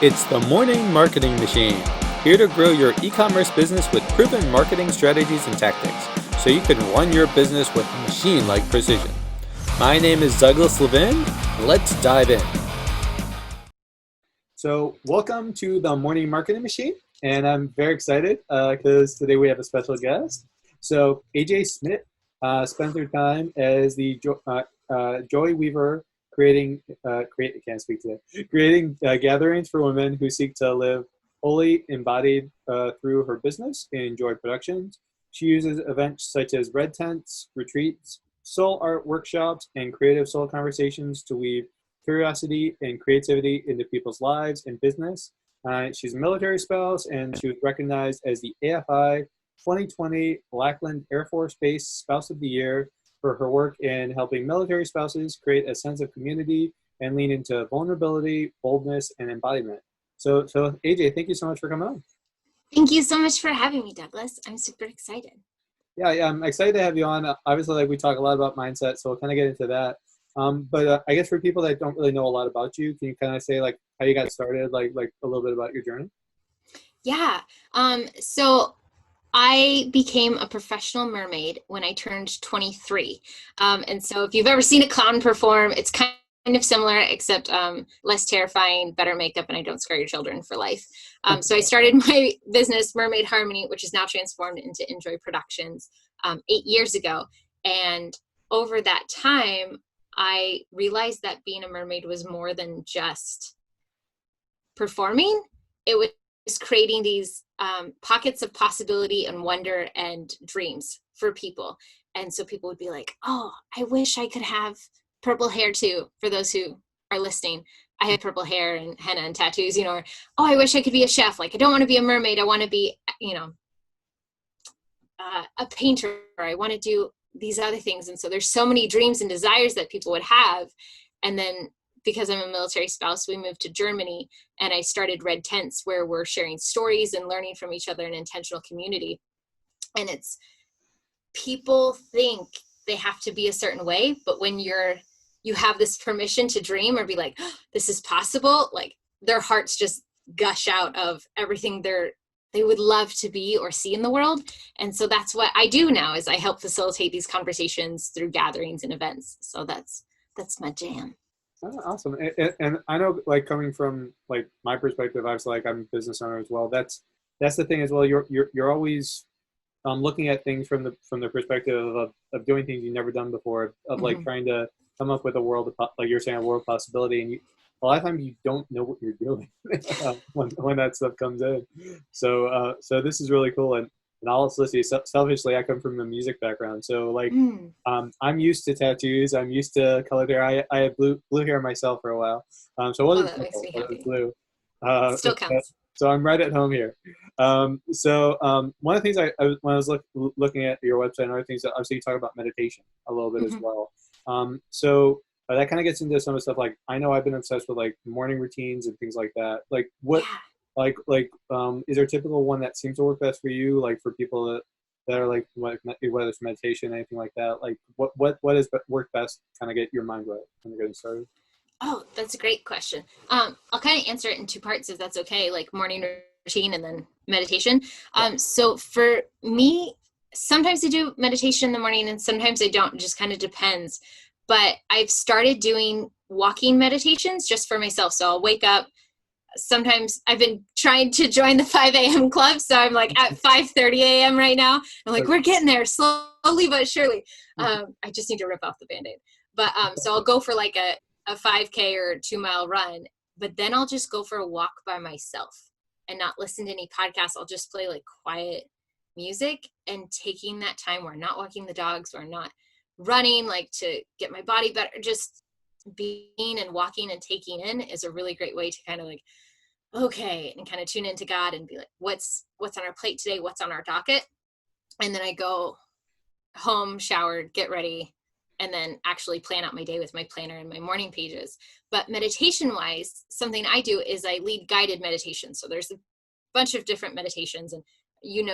It's the Morning Marketing Machine, here to grow your e-commerce business with proven marketing strategies and tactics, so you can run your business with machine-like precision. My name is Douglas Levin. Let's dive in. So welcome to the Morning Marketing Machine, and I'm very excited because today we have a special guest. So Aj Smit spends her time as the Joy Weaver creating gatherings for women who seek to live wholly embodied through her business in Joy Productions. She uses events such as red tents, retreats, soul art workshops, and creative soul conversations to weave curiosity and creativity into people's lives and business. She's a military spouse, and she was recognized as the AFI 2020 Lackland Air Force Base Spouse of the Year for her work in helping military spouses create a sense of community and lean into vulnerability, boldness, and embodiment. So AJ, thank you so much for coming on. Thank you so much for having me, Douglas. I'm super excited. Yeah, I'm excited to have you on. Obviously, we talk a lot about mindset, so we'll kind of get into that. But I guess for people that don't really know a lot about you, can you kind of say how you got started, like a little bit about your journey? Yeah. So I became a professional mermaid when I turned 23. And so if you've ever seen a clown perform, it's kind of similar, except less terrifying, better makeup, and I don't scare your children for life. So I started my business, Mermaid Harmony, which is now transformed into Enjoy Productions 8 years ago. And over that time, I realized that being a mermaid was more than just performing. It was creating these pockets of possibility and wonder and dreams for people. And so people would be like, oh, I wish I could have purple hair too. For those who are listening, I have purple hair and henna and tattoos, or, oh, I wish I could be a chef. Like, I don't want to be a mermaid. I want to be, a painter. I want to do these other things. And so there's so many dreams and desires that people would have. And then because I'm a military spouse, we moved to Germany, and I started Red Tents, where we're sharing stories and learning from each other in intentional community. And it's, people think they have to be a certain way, but when you have this permission to dream or be like, oh, this is possible, like their hearts just gush out of everything they would love to be or see in the world. And so that's what I do now, is I help facilitate these conversations through gatherings and events. So that's my jam. Oh, awesome. And I know, coming from my perspective, I was I'm a business owner as well. That's the thing as well. You're always looking at things from the perspective of doing things you've never done before, of trying to come up with a world of, like you're saying, a world possibility, and a lot of times you don't know what you're doing when that stuff comes in. So this is really cool. And I'll also say, selfishly, I come from a music background, so I'm used to tattoos. I'm used to colored hair. I had blue hair myself for a while, so it wasn't that makes me purple, happy. it was blue. Still counts. So I'm right at home here. One of the things when I was looking at your website and other things, obviously you talk about meditation a little bit as well. That kind of gets into some of the stuff. I know I've been obsessed with morning routines and things like that. Is there a typical one that seems to work best for you? For people that are whether it's meditation, anything like that. What has worked best? Kind of get your mind right when you're getting started. Oh, that's a great question. I'll kind of answer it in two parts, if that's okay, like morning routine and then meditation. So for me, sometimes I do meditation in the morning and sometimes I don't. It just kind of depends. But I've started doing walking meditations just for myself. So I'll wake up. Sometimes I've been trying to join the 5 a.m. club. So I'm at 5:30 a.m. right now. I'm we're getting there slowly but surely. I just need to rip off the Band-Aid. But so I'll go for a 5K or 2-mile run, but then I'll just go for a walk by myself and not listen to any podcasts. I'll just play quiet music, and taking that time where I'm not walking the dogs or I'm not running, to get my body better. Just being and walking and taking in is a really great way to kind of okay, and kind of tune into God and be what's on our plate today? What's on our docket? And then I go home, shower, get ready, and then actually plan out my day with my planner and my morning pages. But meditation wise, something I do is I lead guided meditation. So there's a bunch of different meditations, and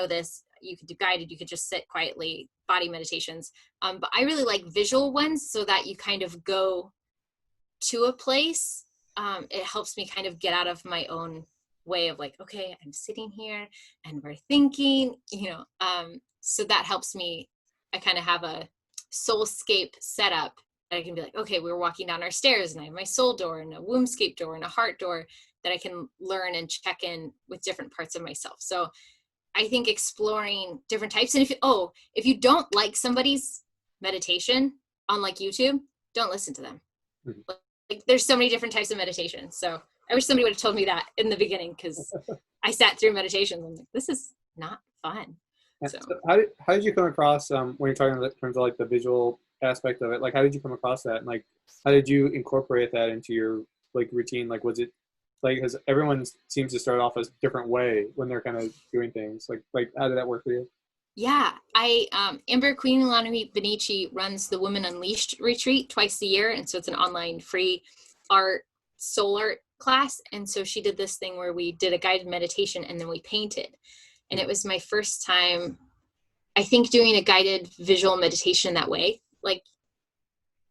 this, you could do guided, you could just sit quietly, body meditations. But I really like visual ones, so that you kind of go to a place it helps me kind of get out of my own way of like, okay, I'm sitting here and we're thinking, so that helps me. I kind of have a soulscape setup that I can be like, okay, we're walking down our stairs and I have my soul door and a wombscape door and a heart door that I can learn and check in with different parts of myself. So I think exploring different types. And if you don't like somebody's meditation on like YouTube, don't listen to them. Mm-hmm. Like there's so many different types of meditation. So I wish somebody would have told me that in the beginning, because I sat through meditations and I'm like, this is not fun. So how did you come across when you're talking in terms of like the visual aspect of it? Like, how did you come across that? And like, how did you incorporate that into your like routine? Like, was it like, because everyone seems to start off a different way when they're kind of doing things. Like how did that work for you? Yeah, Amber Queen Ilani Benici runs the Women Unleashed retreat twice a year. And so it's an online free soul art class. And so she did this thing where we did a guided meditation and then we painted. And it was my first time, I think, doing a guided visual meditation that way. Like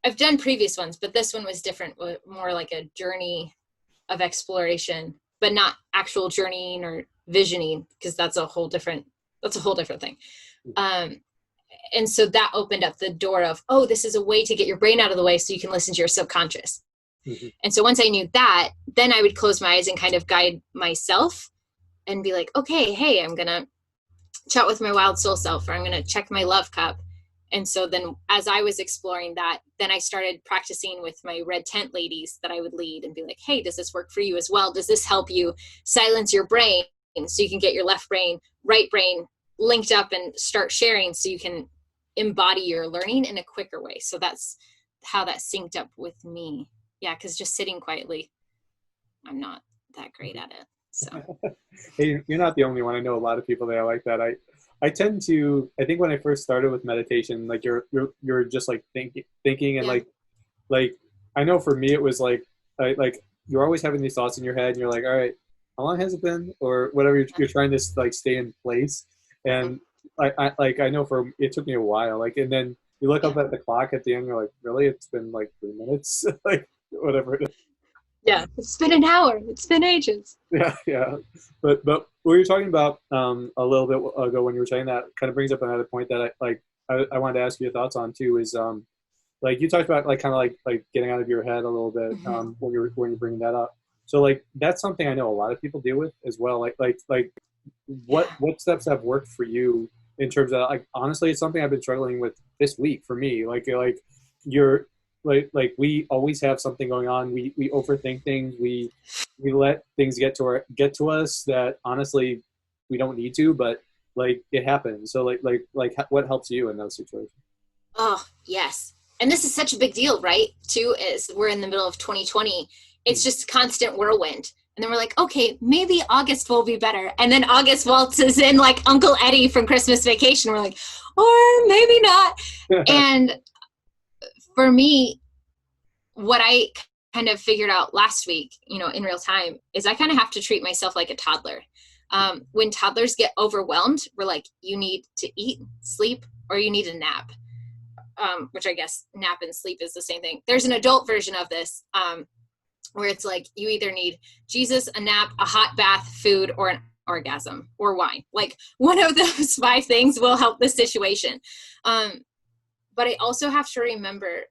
I've done previous ones, but this one was different, more like a journey of exploration, but not actual journeying or visioning, because that's a whole different thing. And so that opened up the door of, oh, this is a way to get your brain out of the way so you can listen to your subconscious. Mm-hmm. And so once I knew that, then I would close my eyes and kind of guide myself and be like, okay, hey, I'm going to chat with my wild soul self, or I'm going to check my love cup. And so then as I was exploring that, then I started practicing with my red tent ladies that I would lead and be like, hey, does this work for you as well? Does this help you silence your brain so you can get your left brain, right brain linked up and start sharing so you can embody your learning in a quicker way? So that's how that synced up with me. Yeah, because just sitting quietly, I'm not that great at it. So hey, you're not the only one. I know a lot of people that are like that. I tend to, I think when I first started with meditation, like you're just like thinking and yeah. like I know for me it was like you're always having these thoughts in your head and you're like, all right, how long has it been, or whatever, you're trying to like stay in place. And I know it took me a while, like, and then you look up at the clock at the end, you're like, really, it's been like 3 minutes, like whatever it is. Yeah, it's been an hour. It's been ages. Yeah. But what you're talking about a little bit ago when you were saying that kind of brings up another point that I wanted to ask you your thoughts on too, is like you talked about like kind of like getting out of your head a little bit when you're bringing that up. So like that's something I know a lot of people deal with as well. Like what steps have worked for you in terms of, like, honestly, it's something I've been struggling with this week for me. Like you're like we always have something going on. We overthink things. We let things get to us that honestly we don't need to, but like it happens. So like what helps you in those situations? Oh, yes. And this is such a big deal, right? Too, is we're in the middle of 2020. It's just constant whirlwind. And then we're like, okay, maybe August will be better. And then August waltzes in like Uncle Eddie from Christmas Vacation. We're like, or maybe not. And for me, what I kind of figured out last week, in real time, is I kind of have to treat myself like a toddler. When toddlers get overwhelmed, we're like, you need to eat, sleep, or you need a nap. Which I guess nap and sleep is the same thing. There's an adult version of this, where it's like you either need Jesus, a nap, a hot bath, food, or an orgasm, or wine. Like one of those 5 things will help the situation. But I also have to remember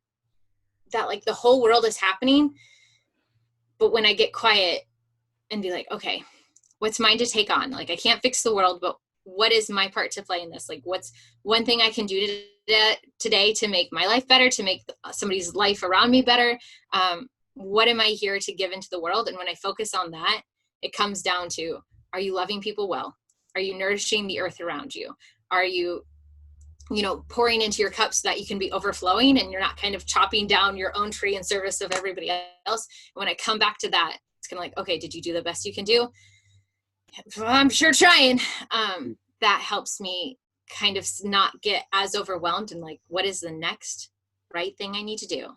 that like the whole world is happening. But when I get quiet and be like, okay, what's mine to take on? Like I can't fix the world, but what is my part to play in this? Like what's one thing I can do today to make my life better, to make somebody's life around me better? What am I here to give into the world? And when I focus on that, it comes down to, are you loving people well? Are you nourishing the earth around you? Are you, pouring into your cup so that you can be overflowing and you're not kind of chopping down your own tree in service of everybody else? And when I come back to that, it's kind of like, okay, did you do the best you can do? I'm sure trying. That helps me kind of not get as overwhelmed and like, what is the next right thing I need to do?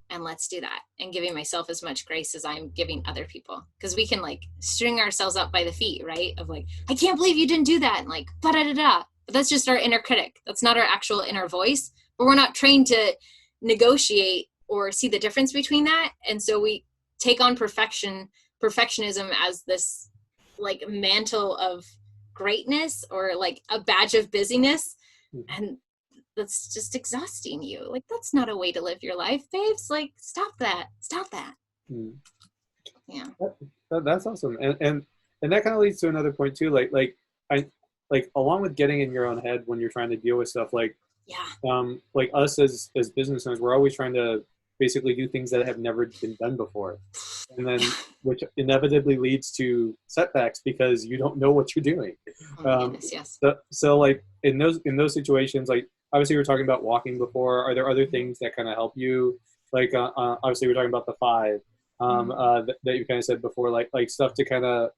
And let's do that. And giving myself as much grace as I'm giving other people. Because we can like string ourselves up by the feet, right? Of like, I can't believe you didn't do that. And like, da-da-da-da. But that's just our inner critic. That's not our actual inner voice. But we're not trained to negotiate or see the difference between that. And so we take on perfectionism as this like mantle of greatness or like a badge of busyness. And that's just exhausting you. Like, that's not a way to live your life, babes. Like, stop that. Mm. Yeah. That's awesome. And that kind of leads to another point too. I like along with getting in your own head when you're trying to deal with stuff, like us as business owners, we're always trying to basically do things that have never been done before, and then which inevitably leads to setbacks because you don't know what you're doing. Goodness, yes. So like in those situations, like obviously we were talking about walking before. Are there other things that kind of help you? Like obviously we're talking about the five that you kind of said before, like stuff to kind of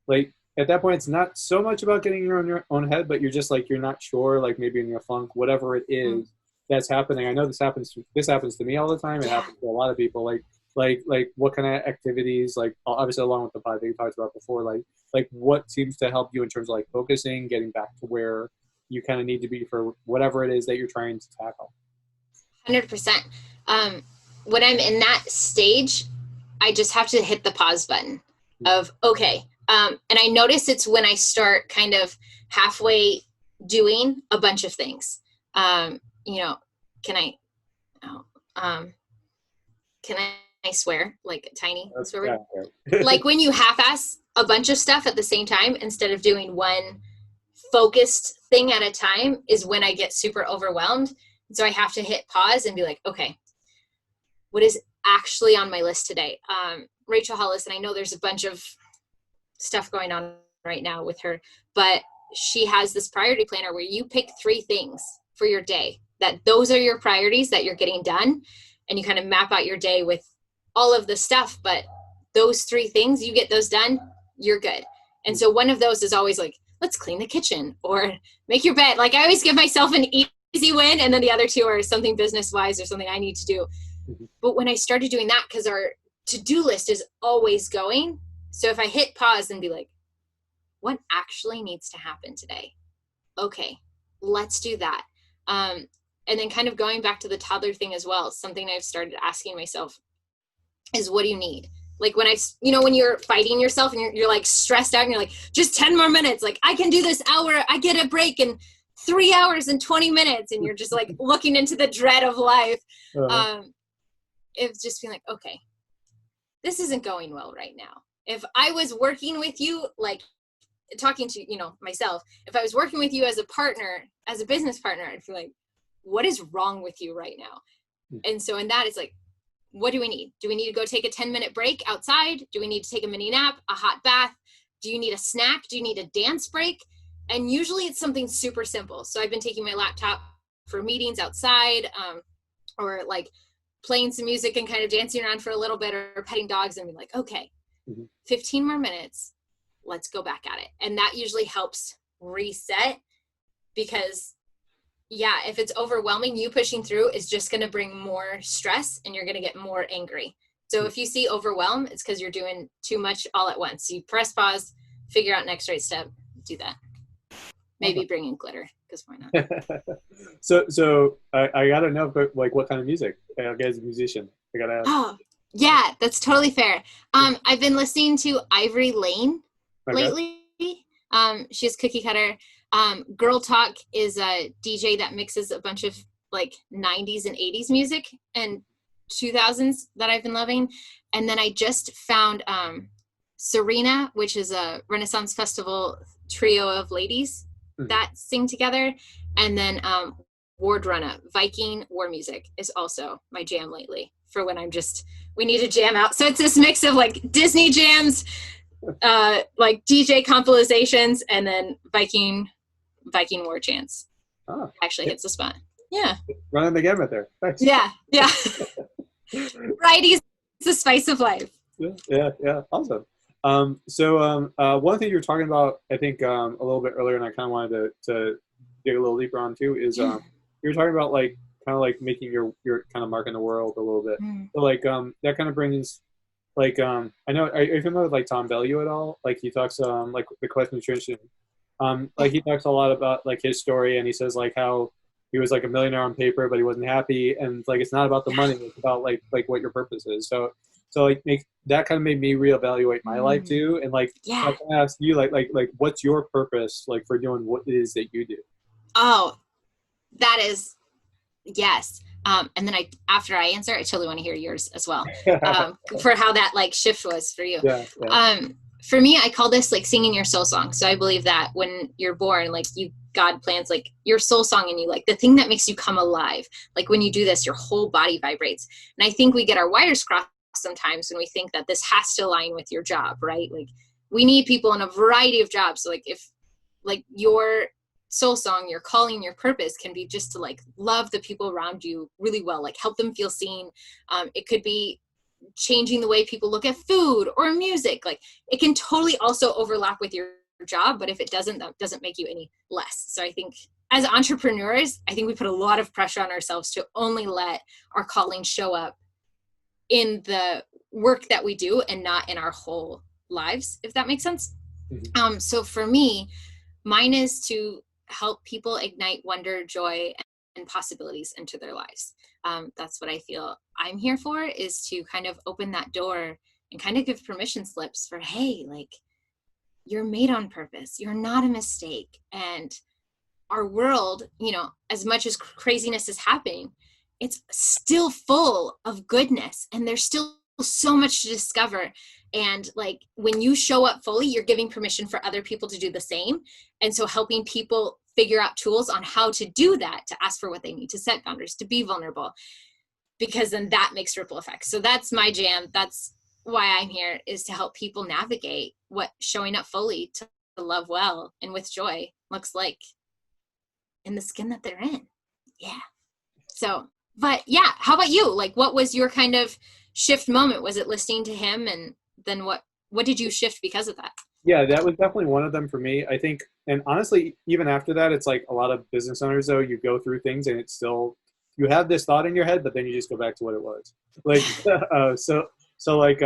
like at that point it's not so much about getting your own head, but you're just like you're not sure, like maybe in your funk, whatever it is that's happening. I know this happens to me all the time. It happens to a lot of people. Like what kind of activities, like obviously along with the five that you talked about before, like what seems to help you in terms of like focusing, getting back to where you kind of need to be for whatever it is that you're trying to tackle. 100%. When I'm in that stage, I just have to hit the pause button of, okay. And I notice it's when I start kind of halfway doing a bunch of things. You know, can I swear, like tiny swear word? Like when you half-ass a bunch of stuff at the same time instead of doing one focused thing at a time is when I get super overwhelmed. So I have to hit pause and be like, okay, what is actually on my list today? Rachel Hollis, and I know there's a bunch of stuff going on right now with her, but she has this priority planner where you pick 3 things for your day, that those are your priorities that you're getting done. And you kind of map out your day with all of the stuff, but those 3 things, you get those done, you're good. And so one of those is always like, let's clean the kitchen or make your bed. Like I always give myself an easy win. And then the other 2 are something business wise or something I need to do. But when I started doing that, because our to-do list is always going. So if I hit pause and be like, what actually needs to happen today? Okay, let's do that. And then kind of going back to the toddler thing as well, something I've started asking myself is, what do you need? Like when when you're fighting yourself and you're like stressed out and you're like, just 10 more minutes. Like I can do this hour. I get a break in 3 hours and 20 minutes. And you're just like looking into the dread of life. It's just being like, okay, this isn't going well right now. If I was working with you, like talking to, myself, if I was working with you as a partner, as a business partner, I'd feel like, what is wrong with you right now? And so in that, it's like, what do we need? Do we need to go take a 10-minute break outside? Do we need to take a mini nap, a hot bath? Do you need a snack? Do you need a dance break? And usually it's something super simple. So I've been taking my laptop for meetings outside, or like playing some music and kind of dancing around for a little bit, or petting dogs and being like, okay, 15 more minutes, let's go back at it. And that usually helps reset, because if it's overwhelming, you pushing through is just going to bring more stress and you're going to get more angry. So if you see overwhelm, it's because you're doing too much all at once. You press pause, figure out next right step, do that. Maybe bring in glitter, because why not? So I gotta know, like, what kind of music? I guess a musician. I gotta ask. Oh, yeah, that's totally fair. I've been listening to Ivory Lane lately. She's Cookie Cutter. Girl Talk is a DJ that mixes a bunch of like 90s and 80s music and 2000s that I've been loving. And then I just found Serena, which is a Renaissance Festival trio of ladies that sing together. And then Ward Runner, Viking war music is also my jam lately for when we need to jam out. So it's this mix of like Disney jams, like DJ compilations, and then Viking war chants. Actually hits the spot. Yeah. Running the gamut there. Thanks. Yeah. Variety is the spice of life. Yeah. Awesome. So one thing you were talking about, I think a little bit earlier, and I kind of wanted to dig a little deeper on too, is you were talking about like kind of like making your kind of mark in the world a little bit. So like that kind of brings like I know, are you familiar with like Tom Bellew at all? Like he talks like the Quest Nutrition. Like he talks a lot about like his story, and he says like how he was like a millionaire on paper, but he wasn't happy, and like it's not about the money, it's about like what your purpose is. So so like that kind of made me reevaluate my life Mm. too. And like, I Yeah. can ask you, like, what's your purpose, like, for doing what it is that you do? Oh, that is yes. And then after I answer, I totally want to hear yours as well. For how that like shift was for you. Yeah, yeah. For me, I call this like singing your soul song. So I believe that when you're born, like God plans like your soul song in you, like the thing that makes you come alive. Like when you do this, your whole body vibrates. And I think we get our wires crossed sometimes when we think that this has to align with your job, right? Like we need people in a variety of jobs. So like if like your soul song, your calling, your purpose can be just to like love the people around you really well, like help them feel seen. It could be changing the way people look at food or music. Like it can totally also overlap with your job, but if it doesn't, that doesn't make you any less. So I think as entrepreneurs, I think we put a lot of pressure on ourselves to only let our calling show up in the work that we do and not in our whole lives, if that makes sense. Mhm. So for me, mine is to help people ignite wonder, joy, and possibilities into their lives. That's what I feel I'm here for, is to kind of open that door and kind of give permission slips for, hey, like you're made on purpose. You're not a mistake. And our world, you know, as much as craziness is happening, it's still full of goodness and there's still so much to discover. And like when you show up fully, you're giving permission for other people to do the same. And so helping people figure out tools on how to do that, to ask for what they need, to set boundaries, to be vulnerable, because then that makes ripple effects. So that's my jam. That's why I'm here, is to help people navigate what showing up fully to love well and with joy looks like in the skin that they're in. Yeah. So, but yeah, how about you? Like, what was your kind of shift moment? Was it listening to him, and then what did you shift because of that? Yeah, that was definitely one of them for me. I think, and honestly, even after that, it's like a lot of business owners, though, you go through things and it's still, you have this thought in your head, but then you just go back to what it was. Like, like,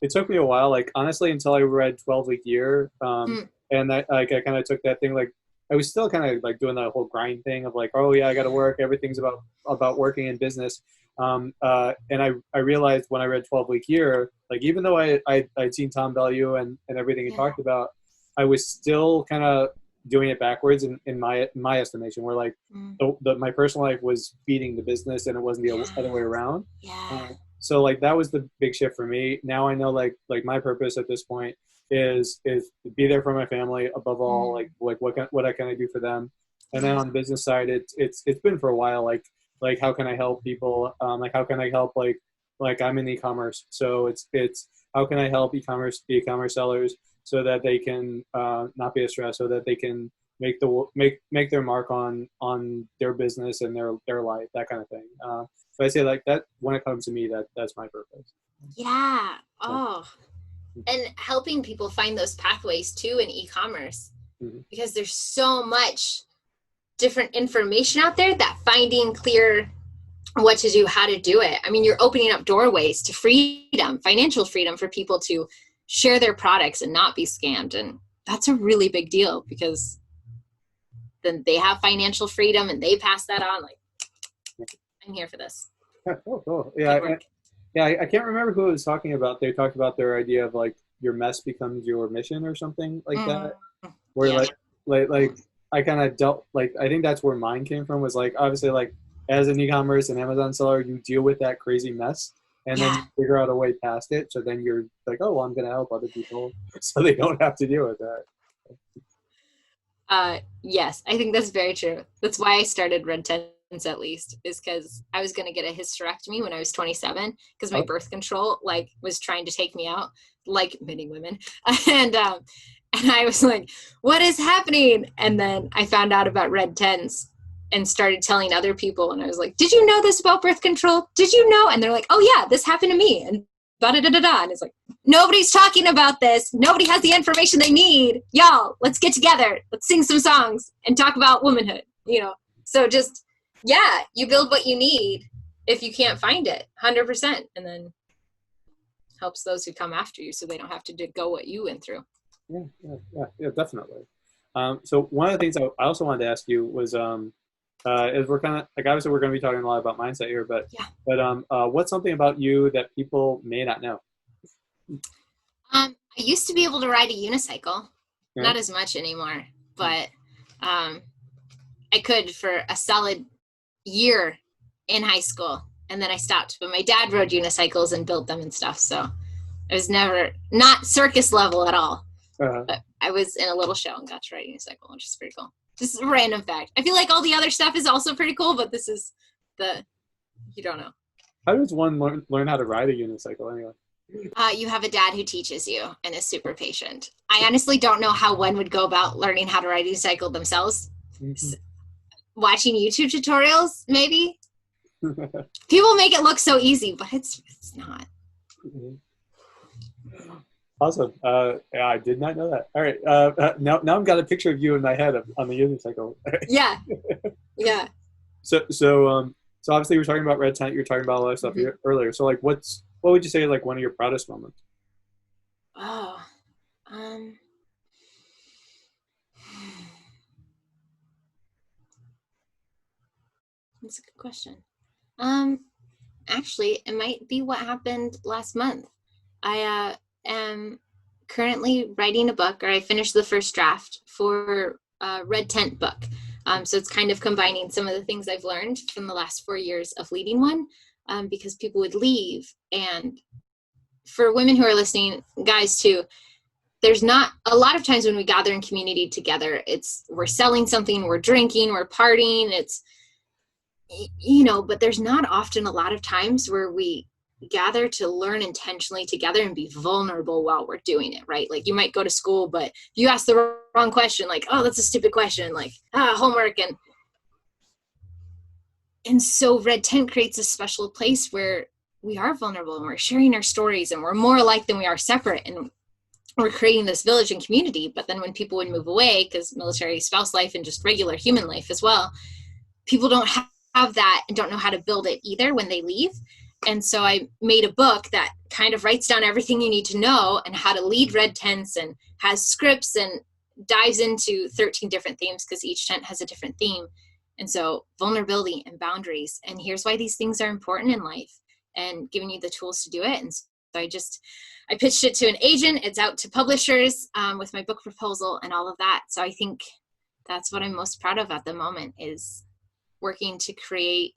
it took me a while, like, honestly, until I read 12-Week Year. Mm, And that, like, I kind of took that thing, like, I was still kind of like doing that whole grind thing of like, oh yeah, I got to work. Everything's about working in business. And I realized when I read 12-Week Year, like even though I'd seen Tom Bellew and everything he yeah. talked about, I was still kind of doing it backwards in my estimation, where like Mm, my personal life was feeding the business and it wasn't the other way yeah. around. Yeah. So like that was the big shift for me. Now I know like my purpose at this point is to be there for my family above all. Mm, Like what I can I do for them, and then yeah. on the business side, it's been for a while. Like how can I help people? Like how can I help like I'm in e-commerce, so it's how can I help e-commerce sellers so that they can not be a stress, so that they can make their mark on their business and their life, that kind of thing. So I say like that when it comes to me, that's my purpose. Yeah. Yeah. Oh, and helping people find those pathways too in e-commerce, Mhm. because there's so much different information out there that finding clear what to do, how to do it. I mean, you're opening up doorways to freedom, financial freedom for people to share their products and not be scammed. And that's a really big deal, because then they have financial freedom and they pass that on. Like, I'm here for this. Cool. Yeah, Good work. yeah. I can't remember who it was talking about. They talked about their idea of like your mess becomes your mission or something like Mm, that. Where yeah. like I kind of dealt, like, I think that's where mine came from, was like obviously like as an e-commerce and Amazon seller, you deal with that crazy mess and then Yeah. you figure out a way past it. So then you're like, oh, well, I'm going to help other people so they don't have to deal with that. Yes, I think that's very true. That's why I started Red Tents, at least, is because I was going to get a hysterectomy when I was 27, because my Oh, birth control like was trying to take me out, like many women. And I was like, what is happening? And then I found out about Red Tents and started telling other people, and I was like, did you know this about birth control? Did you know? And they're like, oh yeah, this happened to me. And da da da da da. And it's like, nobody's talking about this. Nobody has the information they need. Y'all, let's get together. Let's sing some songs and talk about womanhood, you know? So just, yeah, you build what you need if you can't find it, 100%. And then helps those who come after you so they don't have to go what you went through. yeah, definitely. So one of the things I also wanted to ask you was, as we're kind of like obviously we're going to be talking a lot about mindset here, but Yeah. what's something about you that people may not know? I used to be able to ride a unicycle, Yeah. not as much anymore, but I could for a solid year in high school, and then I stopped. But my dad rode unicycles and built them and stuff, so I was never not circus level at all. But I was in a little show and got to ride a unicycle, which is pretty cool. Just a random fact. I feel like all the other stuff is also pretty cool, but this is you don't know. How does one learn how to ride a unicycle anyway? You have a dad who teaches you and is super patient. I honestly don't know how one would go about learning how to ride a unicycle themselves. Mm-hmm. Watching YouTube tutorials, maybe. People make it look so easy, but it's not. Awesome. Yeah, I did not know that. All right. Now I've got a picture of you in my head on the unicycle. Yeah. Yeah. So obviously you're talking about red tent. You're talking about a lot of stuff earlier. So like, what would you say is like one of your proudest moments? Oh, that's a good question. Actually, it might be what happened last month. I am currently writing a book, or I finished the first draft for a red tent book. So it's kind of combining some of the things I've learned from the last 4 years of leading one, because people would leave. And for women who are listening, guys too, there's not a lot of times when we gather in community together, we're selling something, we're drinking, we're partying, but there's not often a lot of times where we gather to learn intentionally together and be vulnerable while we're doing it, right? Like you might go to school, but you ask the wrong question, like, oh, that's a stupid question, like, homework. And so Red Tent creates a special place where we are vulnerable and we're sharing our stories and we're more alike than we are separate. And we're creating this village and community. But then when people would move away, because military spouse life and just regular human life as well, people don't have that and don't know how to build it either when they leave. And so I made a book that kind of writes down everything you need to know and how to lead red tents, and has scripts and dives into 13 different themes because each tent has a different theme. And so vulnerability and boundaries, and here's why these things are important in life, and giving you the tools to do it. And so I pitched it to an agent. It's out to publishers with my book proposal and all of that. So I think that's what I'm most proud of at the moment, is working to create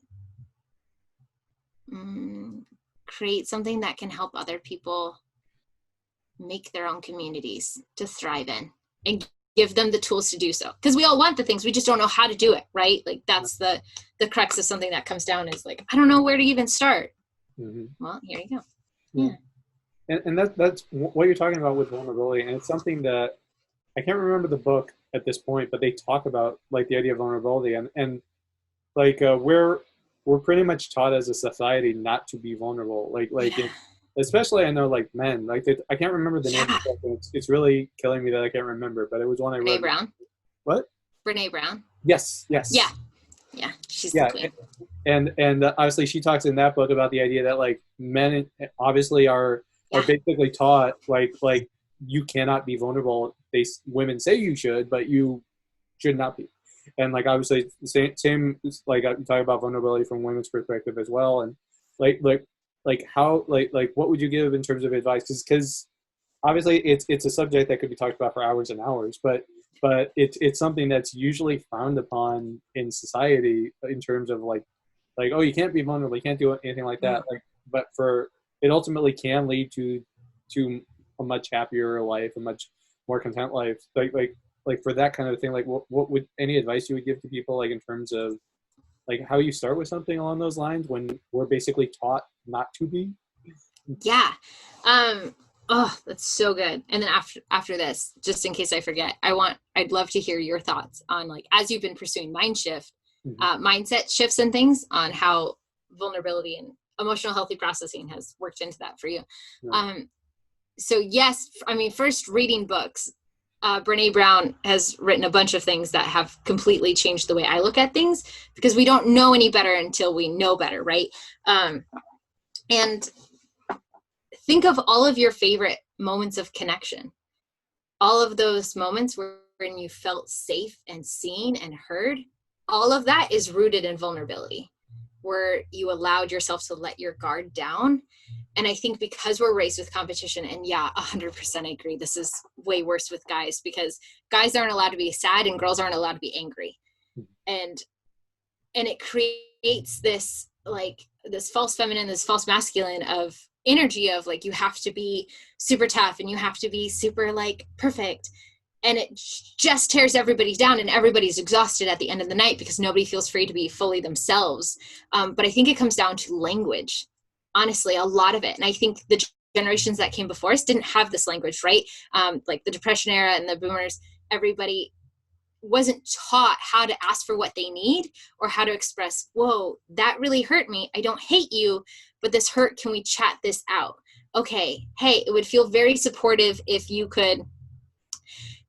something that can help other people make their own communities to thrive in, and give them the tools to do so. Because we all want the things, we just don't know how to do it, right? Like that's the crux of something that comes down, is like, I don't know where to even start. Well, here you go. Yeah. And that's what you're talking about with vulnerability. And it's something that I can't remember the book at this point, but they talk about like the idea of vulnerability, and like we're pretty much taught as a society not to be vulnerable. Especially I know like men, like I can't remember the name of the book. It's really killing me that I can't remember, but it was one I read. Brene Brown. What? Brene Brown. Yes. Yeah, she's the queen. And obviously she talks in that book about the idea that like men obviously are basically taught like you cannot be vulnerable. Women say you should, but you should not be. And like obviously same like I'm talking about vulnerability from women's perspective as well. And like how like what would you give in terms of advice? Because obviously it's a subject that could be talked about for hours and hours, but it's something that's usually frowned upon in society in terms of like oh, you can't be vulnerable, you can't do anything like that. But it ultimately can lead to a much happier life, a much more content life. Like for that kind of thing, like what would any advice you would give to people, like in terms of like how you start with something along those lines when we're basically taught not to be? Yeah. Oh, that's so good. And then after this, just in case I forget, I'd love to hear your thoughts on, like, as you've been pursuing mindset shifts and things, on how vulnerability and emotional healthy processing has worked into that for you. So yes, I mean, first, reading books. Brene Brown has written a bunch of things that have completely changed the way I look at things, because we don't know any better until we know better, right? And think of all of your favorite moments of connection. All of those moments when you felt safe and seen and heard. all of that is rooted in vulnerability, where you allowed yourself to let your guard down. And I think because we're raised with competition, and yeah, 100% I agree, this is way worse with guys, because guys aren't allowed to be sad and girls aren't allowed to be angry. And it creates this like this false feminine, this false masculine of energy of like, you have to be super tough and you have to be super like perfect. And it just tears everybody down, and everybody's exhausted at the end of the night because nobody feels free to be fully themselves. But I think it comes down to language, honestly, a lot of it. And I think the generations that came before us didn't have this language, right? Like the Depression era and the boomers, everybody wasn't taught how to ask for what they need, or how to express, whoa, that really hurt me. I don't hate you, but this hurt, can we chat this out? Okay, hey, it would feel very supportive if you could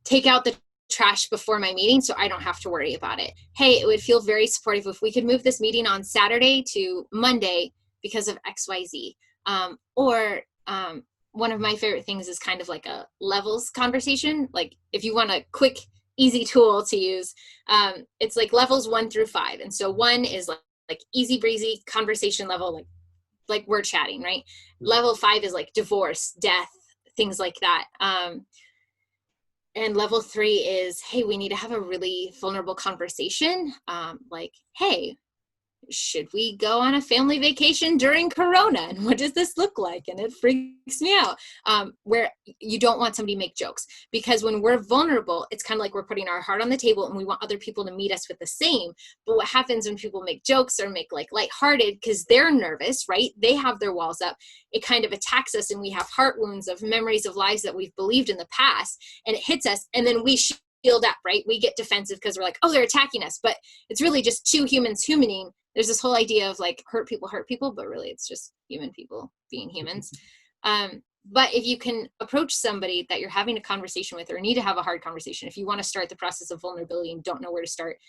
take out the trash before my meeting so I don't have to worry about it. Hey, it would feel very supportive if we could move this meeting on Saturday to Monday because of XYZ. One of my favorite things is kind of like a levels conversation. Like if you want a quick, easy tool to use, it's like levels 1 through 5. And so 1 is like easy breezy conversation level, like we're chatting, right? Level 5 is like divorce, death, things like that. And level 3 is, hey, we need to have a really vulnerable conversation. Like, hey, should we go on a family vacation during Corona? And what does this look like? And it freaks me out. Where you don't want somebody to make jokes, because when we're vulnerable, it's kind of like we're putting our heart on the table and we want other people to meet us with the same. But what happens when people make jokes or make like lighthearted because they're nervous, right? They have their walls up. It kind of attacks us, and we have heart wounds of memories of lies that we've believed in the past, and it hits us, and then we shield up, right? We get defensive because we're like, oh, they're attacking us. But it's really just two humans humaning. There's this whole idea of like hurt people, but really it's just human people being humans. But if you can approach somebody that you're having a conversation with, or need to have a hard conversation, if you want to start the process of vulnerability and don't know where to start,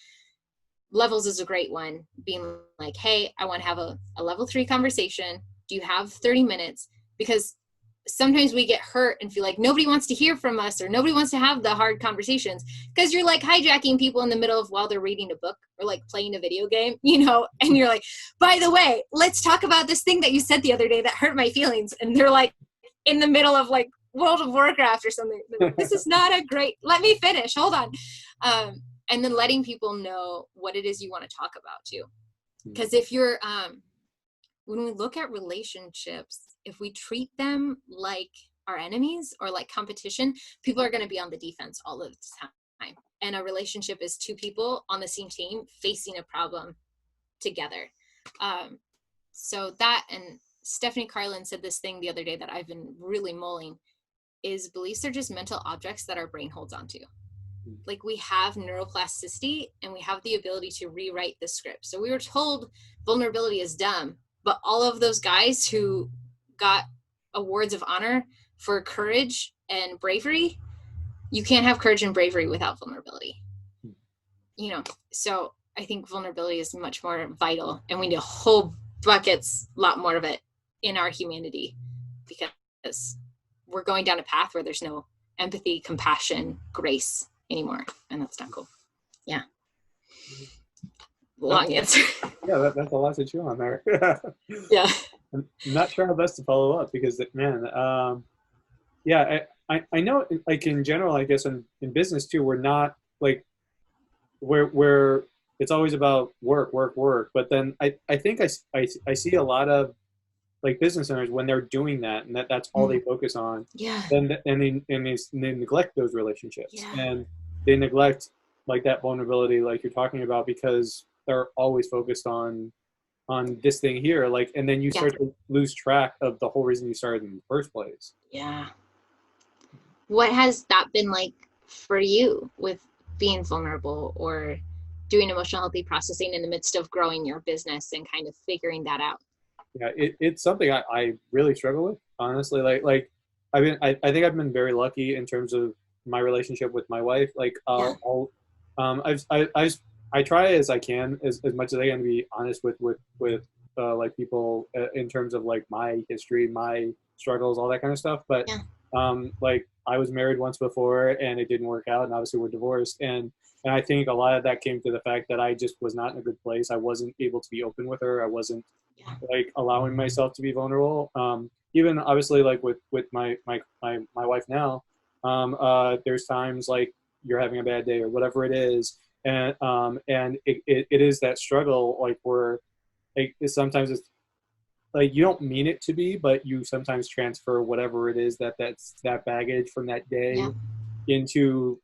levels is a great one. Being like, hey, I want to have a level 3 conversation. Do you have 30 minutes? Because sometimes we get hurt and feel like nobody wants to hear from us, or nobody wants to have the hard conversations, because you're like hijacking people in the middle of while they're reading a book or like playing a video game, and you're like, by the way, let's talk about this thing that you said the other day that hurt my feelings. And they're like in the middle of like World of Warcraft or something. This is not a great, let me finish, hold on. And then letting people know what it is you want to talk about too. Because if you're, when we look at relationships, if we treat them like our enemies or like competition, people are going to be on the defense all of the time. And a relationship is two people on the same team facing a problem together. So that, and Stephanie Carlin said this thing the other day that I've been really mulling, is beliefs are just mental objects that our brain holds onto. Like we have neuroplasticity and we have the ability to rewrite the script. So we were told vulnerability is dumb, but all of those guys who got awards of honor for courage and bravery, you can't have courage and bravery without vulnerability. So I think vulnerability is much more vital, and we need a whole buckets, a lot more of it in our humanity, because we're going down a path where there's no empathy, compassion, grace anymore, and that's not cool. Yeah. Long answer. Yeah, that's a lot to chew on there. Yeah. I'm not sure how best to follow up, because man, I know, like in general, I guess in business too, we're not like where it's always about work, but then I think I see a lot of like business owners when they're doing that, and that's all they focus on. Yeah. And they neglect those relationships, yeah. and they neglect like that vulnerability, like you're talking about, because they're always focused on this thing here, like, and then you start to lose track of the whole reason you started in the first place. Yeah. What has that been like for you with being vulnerable or doing emotional healthy processing in the midst of growing your business and kind of figuring that out? Yeah, it's something I really struggle with, honestly. Like I think I've been very lucky in terms of my relationship with my wife. Like I try as I can, as much as I can, to be honest with like people in terms of like my history, my struggles, all that kind of stuff. But like I was married once before and it didn't work out, and obviously we're divorced. And And I think a lot of that came to the fact that I just was not in a good place. I wasn't able to be open with her. I wasn't Yeah. like allowing myself to be vulnerable. Even obviously like with my wife now, there's times like you're having a bad day or whatever it is. And it is that struggle like where like sometimes it's like you don't mean it to be, but you sometimes transfer whatever it is that's that baggage from that Yeah. day into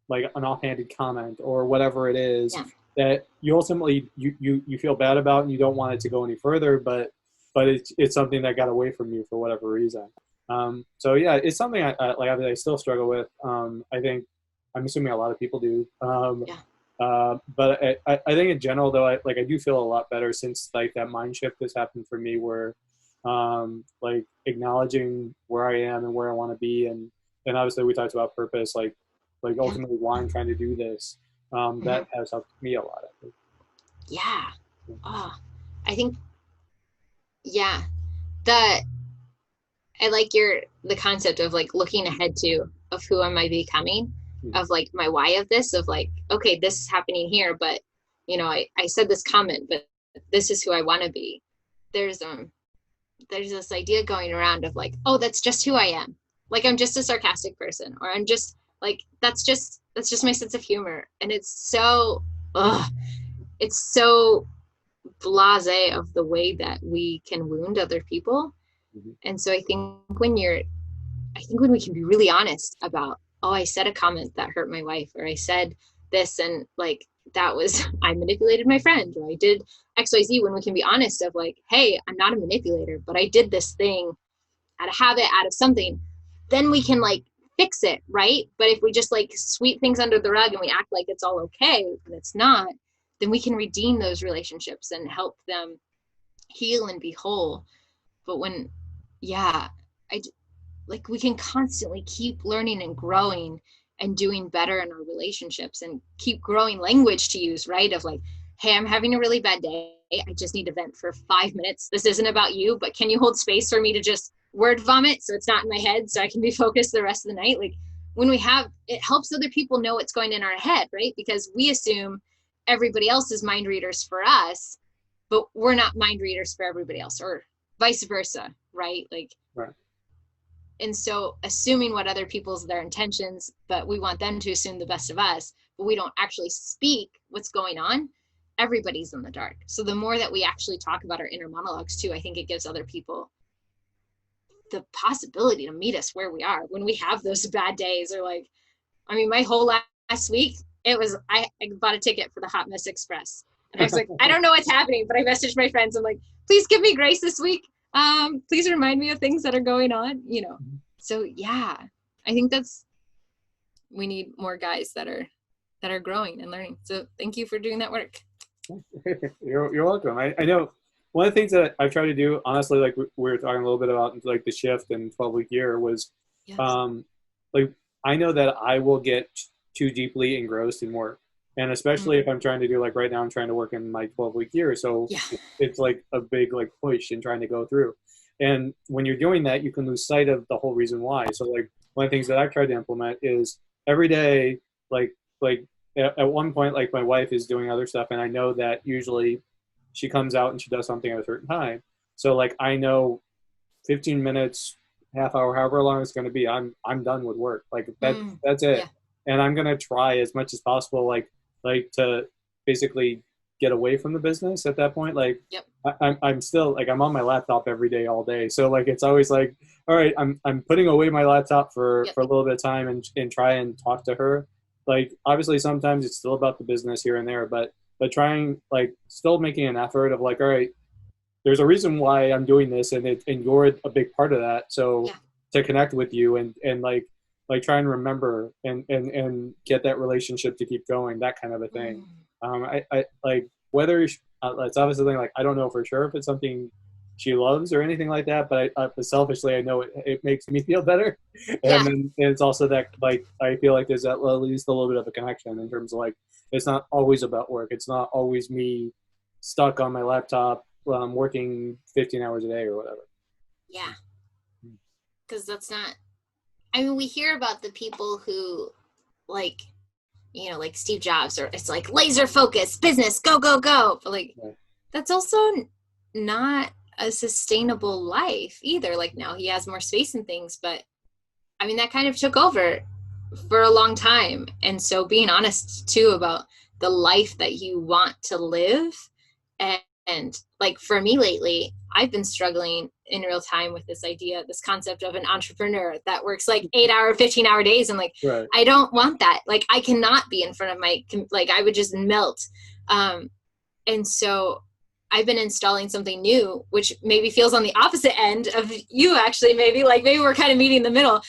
like an offhanded comment or whatever it is Yeah. that you ultimately you feel bad about and you don't want it to go any further, but it's something that got away from you for whatever reason. So yeah, it's something I still struggle with. I think I'm assuming a lot of people do. Yeah. But I think in general though, I do feel a lot better since like that mind shift has happened for me where like acknowledging where I am and where I want to be and obviously we talked about purpose like Yeah. ultimately why I'm trying to do this. Hmm. That has helped me a lot. I think. Yeah. Oh, I think, yeah, the I like the concept of like looking ahead to of who am I becoming, Mhm. of like my why of this, of like, okay, this is happening here, but I said this comment, but this is who I want to be. There's there's this idea going around of like, oh, that's just who I am. Like I'm just a sarcastic person, or I'm just like that's just my sense of humor. And it's so blase of the way that we can wound other people. Mhm. And so I think when we can be really honest about, oh, I said a comment that hurt my wife, or I said this, and like that was, I manipulated my friend, or I did XYZ, when we can be honest of like, hey, I'm not a manipulator, but I did this thing out of habit, out of something, then we can like fix it, right? But if we just like sweep things under the rug and we act like it's all okay and it's not, then we can redeem those relationships and help them heal and be whole. But when, yeah, I like we can constantly keep learning and growing and doing better in our relationships and keep growing language to use, right? Of like, hey, I'm having a really bad day. I just need to vent for 5 minutes. This isn't about you, but can you hold space for me to just word vomit so it's not in my head so I can be focused the rest of the night? Like when we have, it helps other people know what's going in our head, right? Because we assume everybody else is mind readers for us, but we're not mind readers for everybody else, or vice versa, right? Like, Right. and so assuming what other people's their intentions, but we want them to assume the best of us, but we don't actually speak what's going on, everybody's in the dark. So the more that we actually talk about our inner monologues too, I think it gives other people the possibility to meet us where we are when we have those bad days. Or like, I mean, my whole last week, it was, I bought a ticket for the Hot Mess Express. And I was like, I don't know what's happening, but I messaged my friends. I'm like, please give me grace this week. Please remind me of things that are going on. So yeah, I think we need more guys that are growing and learning. So thank you for doing that work. You're welcome. I know one of the things that I've tried to do, honestly, like we were talking a little bit about like the shift and 12-week year was, Yes. um, like I know that I will get too deeply engrossed in work. And especially if Mm. I'm trying to do like right now, I'm trying to work in my 12-week year. So Yeah. it's like a big like push in trying to go through. And when you're doing that, you can lose sight of the whole reason why. So like one of the things that I've tried to implement is every day, like like at one point, like my wife is doing other stuff, and I know that usually she comes out and she does something at a certain time. So like I know 15 minutes, half hour, however long it's going to be, I'm done with work. Like that's it. Yeah. And I'm going to try as much as possible, like to basically get away from the business at that point. Like Yep. I'm still like I'm on my laptop every day, all day. So like it's always like, all right, I'm putting away my laptop for Yep. a little bit of time and try and talk to her. Like obviously sometimes it's still about the business here and there, but trying like still making an effort of like, all right, there's a reason why I'm doing this, and you're a big part of that. So Yeah. to connect with you and like try and remember and get that relationship to keep going, that kind of a thing. Mm. I like whether it's obviously like I don't know for sure if it's something she loves or anything like that, but selfishly I know it makes me feel better, and Yeah. then it's also that like I feel like there's at least a little bit of a connection in terms of like it's not always about work. It's not always me stuck on my laptop working 15 hours a day or whatever. Yeah. Because that's not, I mean, we hear about the people who like, like Steve Jobs, or it's like laser focus, business, go, go, go. But like, that's also not a sustainable life either. Like now he has more space and things, but I mean, that kind of took over for a long time. And so being honest too about the life that you want to live. And like for me lately, I've been struggling in real time with this idea, this concept of an entrepreneur that works like 8-hour, 15-hour days. And like, Right. I don't want that. Like I cannot be in front of like I would just melt. And so I've been installing something new, which maybe feels on the opposite end of you actually, maybe we're kind of meeting in the middle,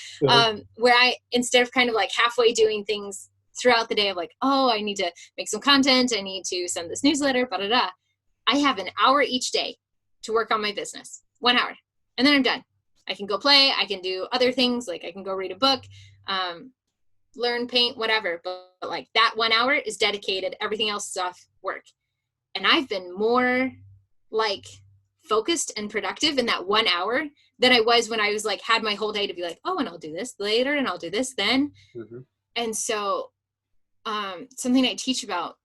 where I, instead of kind of like halfway doing things throughout the day of like, oh, I need to make some content, I need to send this newsletter, blah. I have an hour each day to work on my business, 1 hour, and then I'm done. I can go play, I can do other things, like I can go read a book, learn, paint, whatever. But like that 1 hour is dedicated, everything else is off work. And I've been more like focused and productive in that 1 hour than I was when I was like, had my whole day to be like, oh, and I'll do this later and I'll do this then. Mm-hmm. And so something I teach about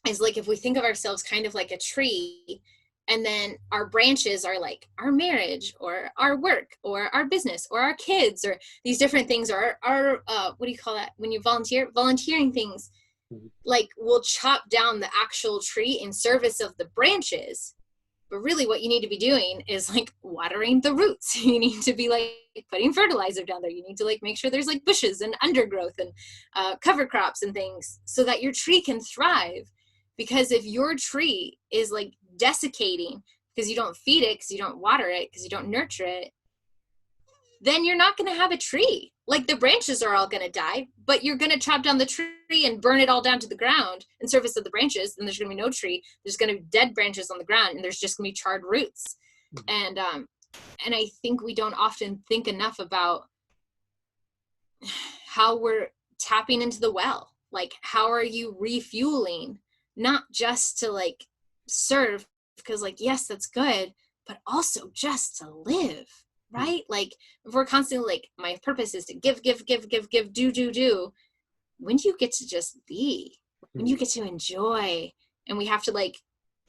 is like, if we think of ourselves kind of like a tree, and then our branches are like our marriage or our work or our business or our kids or these different things, or our what do you call that when you volunteering things, like we'll chop down the actual tree in service of the branches. But really what you need to be doing is like watering the roots. You need to be like putting fertilizer down there. You need to like make sure there's like bushes and undergrowth and cover crops and things so that your tree can thrive. Because if your tree is like desiccating because you don't feed it, because you don't water it, because you don't nurture it, then you're not going to have a tree. Like the branches are all going to die, but you're going to chop down the tree and burn it all down to the ground in service of the branches. And there's going to be no tree. There's going to be dead branches on the ground, and there's just going to be charred roots. And I think we don't often think enough about how we're tapping into the well. Like, how are you refueling? Not just to like serve, because like, yes, that's good, but also just to live, right? Like if we're constantly like, my purpose is to give, do, when do you get to just be? When do you get to enjoy? And we have to like,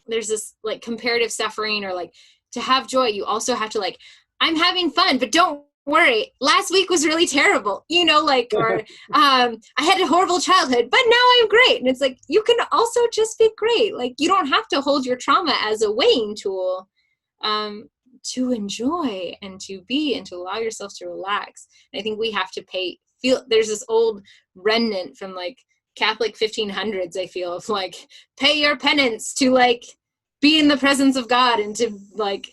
there's this like comparative suffering, or like to have joy, you also have to like, I'm having fun, but don't worry, last week was really terrible, like, or I had a horrible childhood, but now I'm great. And it's like, you can also just be great. Like, you don't have to hold your trauma as a weighing tool to enjoy and to be and to allow yourself to relax. And I think we have to there's this old remnant from like Catholic 1500s, I feel, of like, pay your penance to like be in the presence of God and to like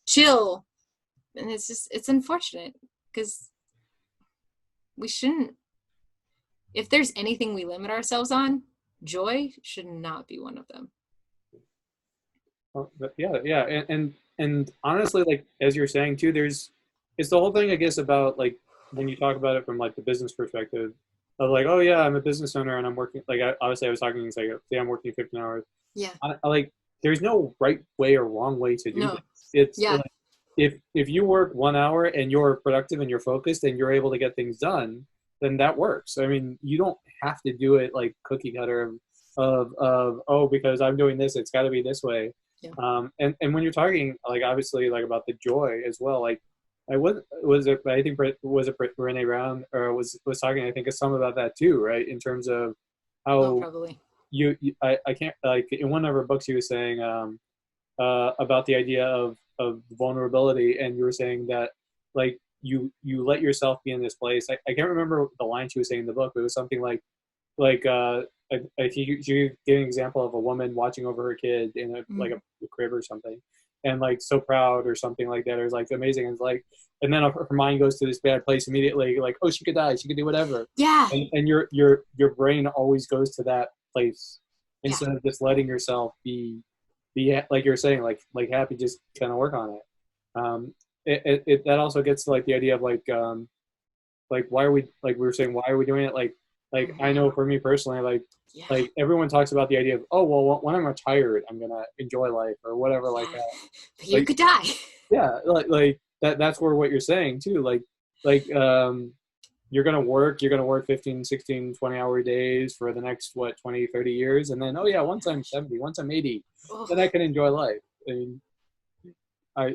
chill. And it's unfortunate, because we shouldn't, if there's anything we limit ourselves on, joy should not be one of them. But yeah. And honestly, like, as you're saying too, it's the whole thing, I guess, about like, when you talk about it from like the business perspective of like, oh yeah, I'm a business owner and I'm working, like, obviously I was talking, it's like, say I'm working 15 hours. Yeah. I like, there's no right way or wrong way to do this. It's like, if you work 1 hour and you're productive and you're focused and you're able to get things done, then that works. I mean, you don't have to do it like cookie cutter of oh, because I'm doing this, it's got to be this way. Yeah. And when you're talking, like, obviously, like, about the joy as well, like, I think Brene Brown, or was talking, I think, some about that too, right? In terms of how probably I can't, like, in one of her books, he was saying about the idea of vulnerability, and you were saying that like you let yourself be in this place. I can't remember the line she was saying in the book, but it was something like I think you gave an example of a woman watching over her kid in like a crib or something, and like so proud or something like that, or like amazing, and like, and then her mind goes to this bad place immediately, like, oh, she could die, she could do whatever. Yeah. And your brain always goes to that place instead of just letting yourself be like you're saying, like happy, just kind of work on it. That also gets to like the idea of like why are we, like we were saying, why are we doing it? Like I know for me personally, like everyone talks about the idea of, oh, well, when I'm retired, I'm gonna enjoy life or whatever, like that. But you could die. Yeah, like that's where what you're saying too, like you're going to work 15, 16, 20-hour days for the next, what, 20, 30 years. And then, oh yeah, once I'm 70, once I'm 80, Oh, then I can enjoy life. I mean, I,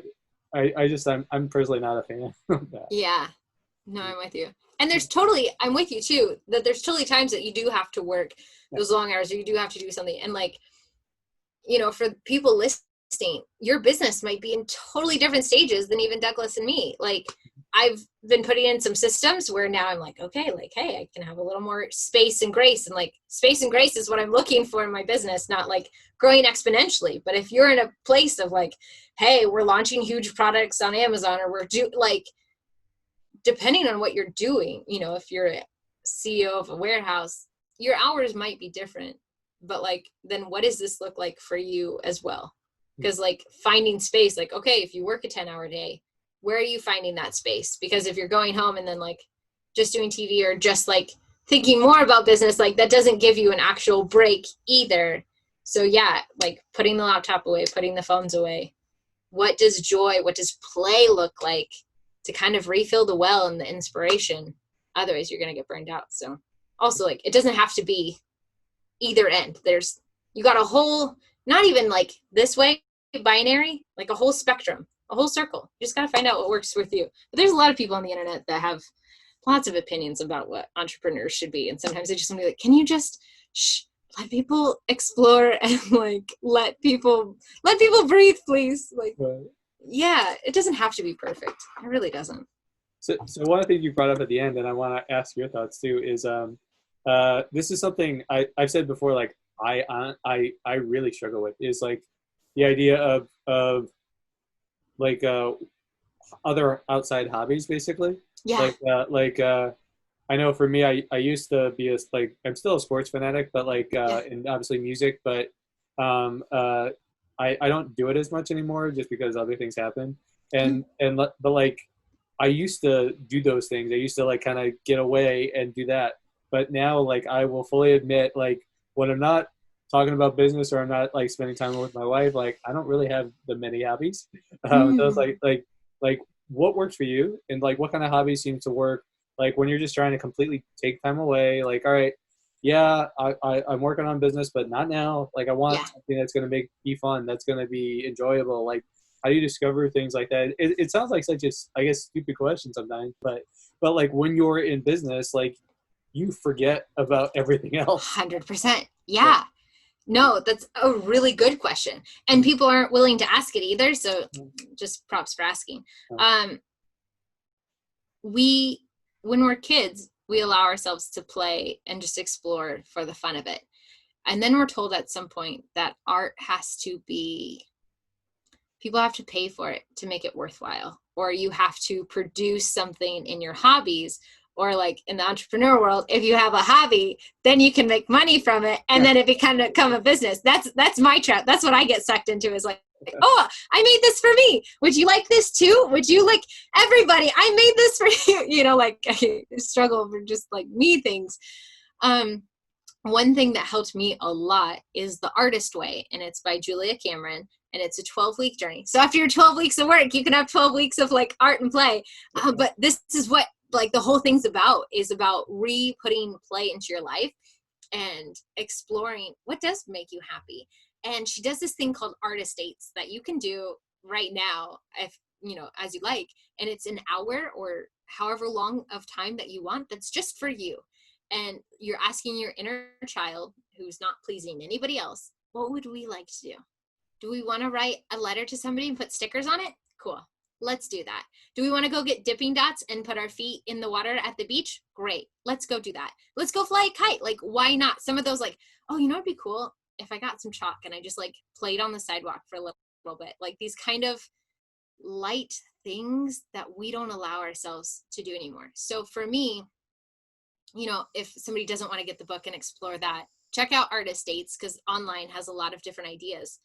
I'm personally not a fan of that. yeah. No, I'm with you. And I'm with you too, that there's totally times that you do have to work Yeah. those long hours or you do have to do something. And like, for people listening, your business might be in totally different stages than even Douglas and me. Like, I've been putting in some systems where now I'm like, okay, like, hey, I can have a little more space and grace. And like, space and grace is what I'm looking for in my business, not like growing exponentially. But if you're in a place of like, hey, we're launching huge products on Amazon, or depending on what you're doing, if you're a CEO of a warehouse, your hours might be different. But like, then what does this look like for you as well? Because like finding space, like, okay, if you work a 10-hour day, where are you finding that space? Because if you're going home and then like just doing TV or just like thinking more about business, like that doesn't give you an actual break either. So yeah, like putting the laptop away, putting the phones away. What does play look like to kind of refill the well and the inspiration? Otherwise you're going to get burned out. So also, like, it doesn't have to be either end. You got a whole, not even like this way binary, like a whole spectrum, a whole circle. You just got to find out what works with you. But there's a lot of people on the internet that have lots of opinions about what entrepreneurs should be. And sometimes they just want to be like, can you just let people explore and like let people breathe, please? Like, Right. yeah, it doesn't have to be perfect. It really doesn't. So one of the things you brought up at the end, and I want to ask your thoughts too, is this is something I've said before. Like I really struggle with is like the idea of like other outside hobbies, basically. Yeah. I know for me, I used to be like I'm still a sports fanatic, but like Yeah. and obviously music, but um, uh, I don't do it as much anymore just because other things happen. But like I used to do those things. I used to like kind of get away and do that. But now like I will fully admit like when I'm not talking about business or I'm not like spending time with my wife, like I don't really have the many hobbies. So it's Mm. like what works for you and like what kind of hobbies seem to work like when you're just trying to completely take time away, like, all right, yeah, I'm working on business, but not now. Like I Yeah. want something that's going to be fun, that's going to be enjoyable. Like how do you discover things like that? It sounds like such a, I guess, stupid question sometimes, but like when you're in business, like you forget about everything else. 100%. Yeah. Yeah. No, that's a really good question. And people aren't willing to ask it either. So just props for asking. Um, we, when we're kids, we allow ourselves to play and just explore for the fun of it. And then we're told at some point that art has to be, people have to pay for it to make it worthwhile, or you have to produce something in your hobbies, or like in the entrepreneur world, if you have a hobby, then you can make money from it, and then it become a business. That's my trap. That's what I get sucked into, is like, oh, I made this for me. Would you like this too? Would you like, everybody, I made this for you. Like I struggle for just like me things. One thing that helped me a lot is The Artist Way, and it's by Julia Cameron, and it's a 12-week journey. So after your 12 weeks of work, you can have 12 weeks of like art and play. But this is what like the whole thing's about, is about putting play into your life and exploring what does make you happy. And she does this thing called artist dates that you can do right now, if as you like, and it's an hour or however long of time that you want, that's just for you. And you're asking your inner child, who's not pleasing anybody else, what would we like to do? Do we want to write a letter to somebody and put stickers on it? Cool. Let's do that. Do we want to go get dipping dots and put our feet in the water at the beach? Great. Let's go do that. Let's go fly a kite. Like, why not? Some of those, like, oh, it'd be cool if I got some chalk and I just like played on the sidewalk for a little bit. Like these kind of light things that we don't allow ourselves to do anymore. So for me, if somebody doesn't want to get the book and explore that, check out Artist Dates, because online has a lot of different ideas.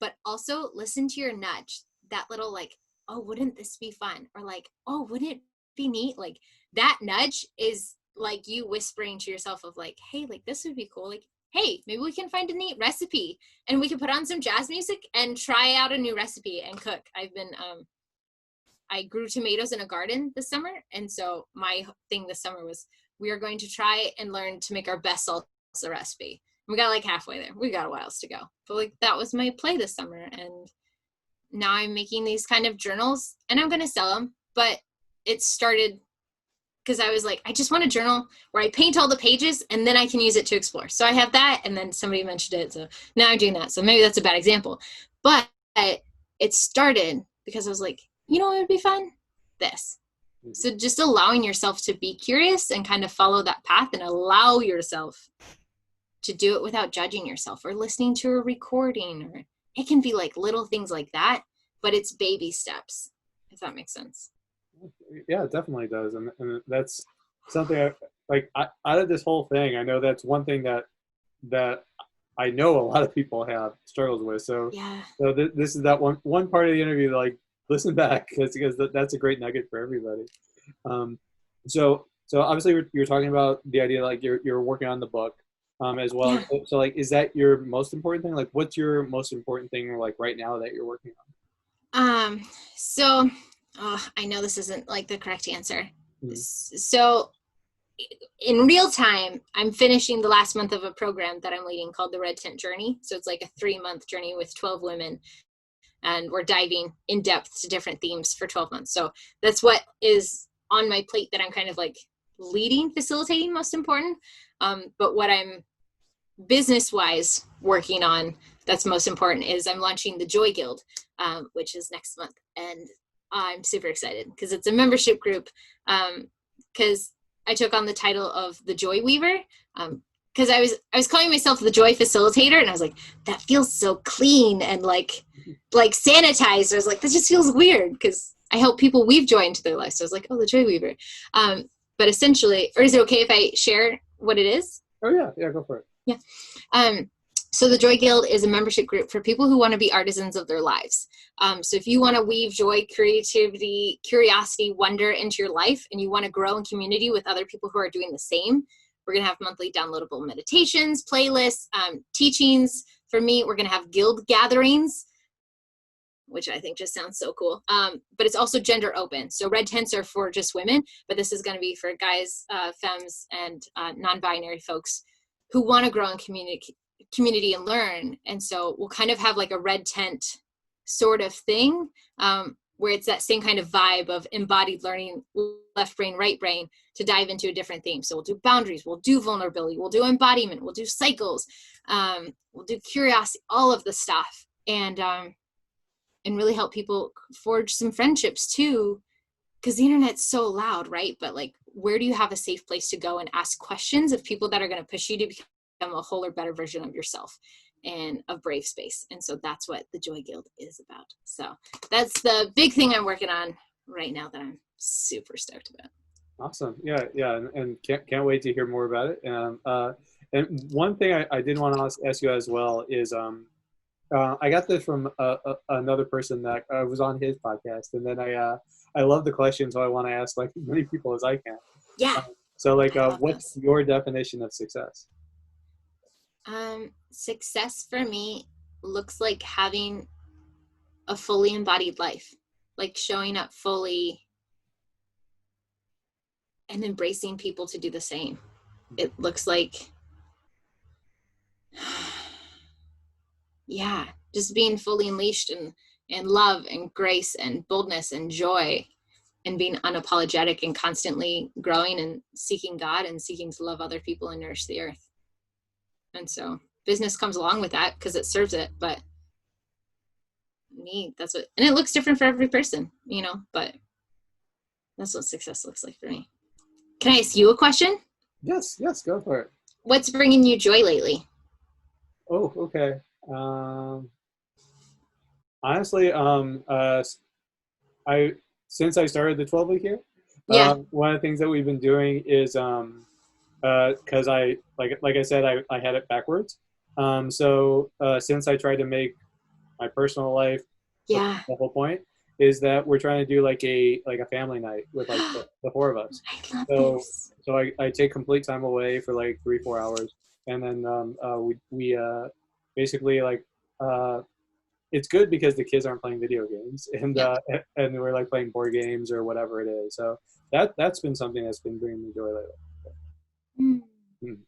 But also listen to your nudge, that little like, oh, wouldn't this be fun? Or like, oh, wouldn't it be neat? Like that nudge is like you whispering to yourself of like, hey, like this would be cool. Like, hey, maybe we can find a neat recipe and we can put on some jazz music and try out a new recipe and cook. I grew tomatoes in a garden this summer. And so my thing this summer was, we are going to try and learn to make our best salsa recipe. We got like halfway there. We got a while to go. But like that was my play this summer. And now I'm making these kind of journals and I'm going to sell them. But it started because I was like, I just want a journal where I paint all the pages and then I can use it to explore. So I have that, and then somebody mentioned it. So now I'm doing that. So maybe that's a bad example. But it started because I was like, you know what would be fun? This. So just allowing yourself to be curious and kind of follow that path and allow yourself to do it without judging yourself or listening to a recording, or it can be like little things like that, but it's baby steps, if that makes sense. Yeah, it definitely does, and that's something out of this whole thing. I know that's one thing that I know a lot of people have struggles with. So Yeah. so this is that one part of the interview. Like, listen back because that's a great nugget for everybody. So obviously you're talking about the idea like you're working on the book, as well. Yeah. So like, is that your most important thing? Like, what's your most important thing like right now that you're working So I know this isn't like the correct answer. on? So in real time, I'm finishing the last month of a program that I'm leading called the Red Tent Journey. So it's like a 3-month journey with 12 women, and we're diving in depth to different themes for 12 months. So that's what is on my plate that I'm kind of like leading, facilitating, most important. But what I'm business-wise working on that's most important is I'm launching the Joy Guild, which is next month. And I'm super excited because it's a membership group, because I took on the title of the Joy Weaver, because I was calling myself the Joy Facilitator, and I was like, that feels so clean and like sanitized. I was like, that just feels weird because I help people weave joy into their life. So I was like, oh, the Joy Weaver. But essentially, or is it okay if I share what it is? Oh yeah, go for it. Yeah. So the Joy Guild is a membership group for people who want to be artisans of their lives. So if you want to weave joy, creativity, curiosity, wonder into your life, and you want to grow in community with other people who are doing the same, we're going to have monthly downloadable meditations, playlists, teachings. For me, we're going to have guild gatherings, which I think just sounds so cool. But it's also gender open. So red tents are for just women, but this is going to be for guys, femmes, and non-binary folks who want to grow in community and learn. And so we'll kind of have like a red tent sort of thing, where it's that same kind of vibe of embodied learning, left brain, right brain, to dive into a different theme. So we'll do boundaries, we'll do vulnerability, we'll do embodiment, we'll do cycles, we'll do curiosity, all of the stuff, and really help people forge some friendships too, because the internet's so loud, right? But like, where do you have a safe place to go and ask questions of people that are going to push you to become a whole or better version of yourself, and a brave space? And so that's what the Joy Guild is about. So that's the big thing I'm working on right now that I'm super stoked about. Awesome. Yeah, and can't wait to hear more about it. And one thing I did want to ask you as well is, I got this from another person that was on his podcast, and then I love the question, so I want to ask like as many people as I can. Yeah. So like, what's those. your definition of success? Success for me looks like having a fully embodied life, like showing up fully and embracing people to do the same. It looks like, yeah, just being fully unleashed and love and grace and boldness and joy, and being unapologetic and constantly growing and seeking God and seeking to love other people and nourish the earth. And so business comes along with that because it serves it. But me, that's what, and it looks different for every person, but that's what success looks like for me. Can I ask you a question? Yes, go for it. What's bringing you joy lately? Oh, okay. Honestly, I since I started the 12-week year, Yeah. one of the things that we've been doing is, because I like I said, I had it backwards. So since I tried to make my personal life, Yeah. the whole point is that we're trying to do like a family night with like the four of us. I love So this. so I take complete time away for like 3-4 hours, and then we basically like it's good because the kids aren't playing video games, and Yep. and we're like playing board games or whatever it is. So that's been something that's been bringing me joy lately. Mm. Mm.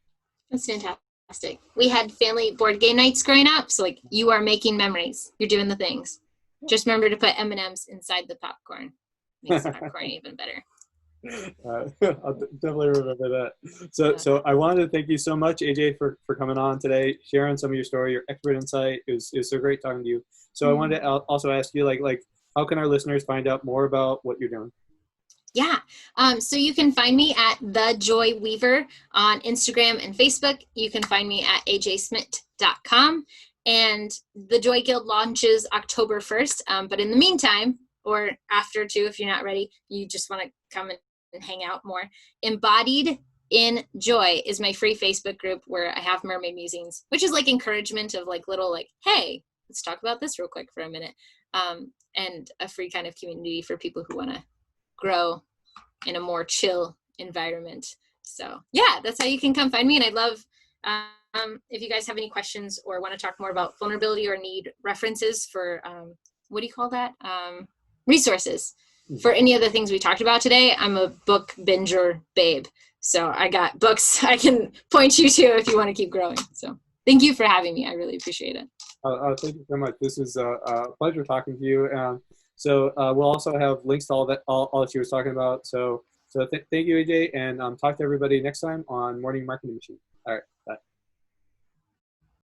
That's fantastic. We had family board game nights growing up, so like you are making memories. You're doing the things. Just remember to put M&Ms inside the popcorn. Makes the popcorn even better. I'll definitely remember that. So I wanted to thank you so much, AJ, for coming on today, sharing some of your story, your expert insight. It was so great talking to you. So I wanted to also ask you, like, how can our listeners find out more about what you're doing? Yeah. So you can find me at The Joy Weaver on Instagram and Facebook. You can find me at ajsmit.com. And the Joy Guild launches October 1st. But in the meantime, or after too, if you're not ready, you just want to come and hang out more. Embodied in Joy is my free Facebook group where I have mermaid musings, which is like encouragement of like little like, hey, let's talk about this real quick for a minute. And a free kind of community for people who want to grow in a more chill environment. So yeah, that's how you can come find me. And I'd love if you guys have any questions or want to talk more about vulnerability or need references for what do you call that? Resources for any of the things we talked about today. I'm a book binger babe. So I got books I can point you to if you want to keep growing. So thank you for having me. I really appreciate it. Thank you so much. This is a pleasure talking to you. So we'll also have links to all that she was talking about. So thank you, AJ, and talk to everybody next time on Morning Marketing Machine. All right.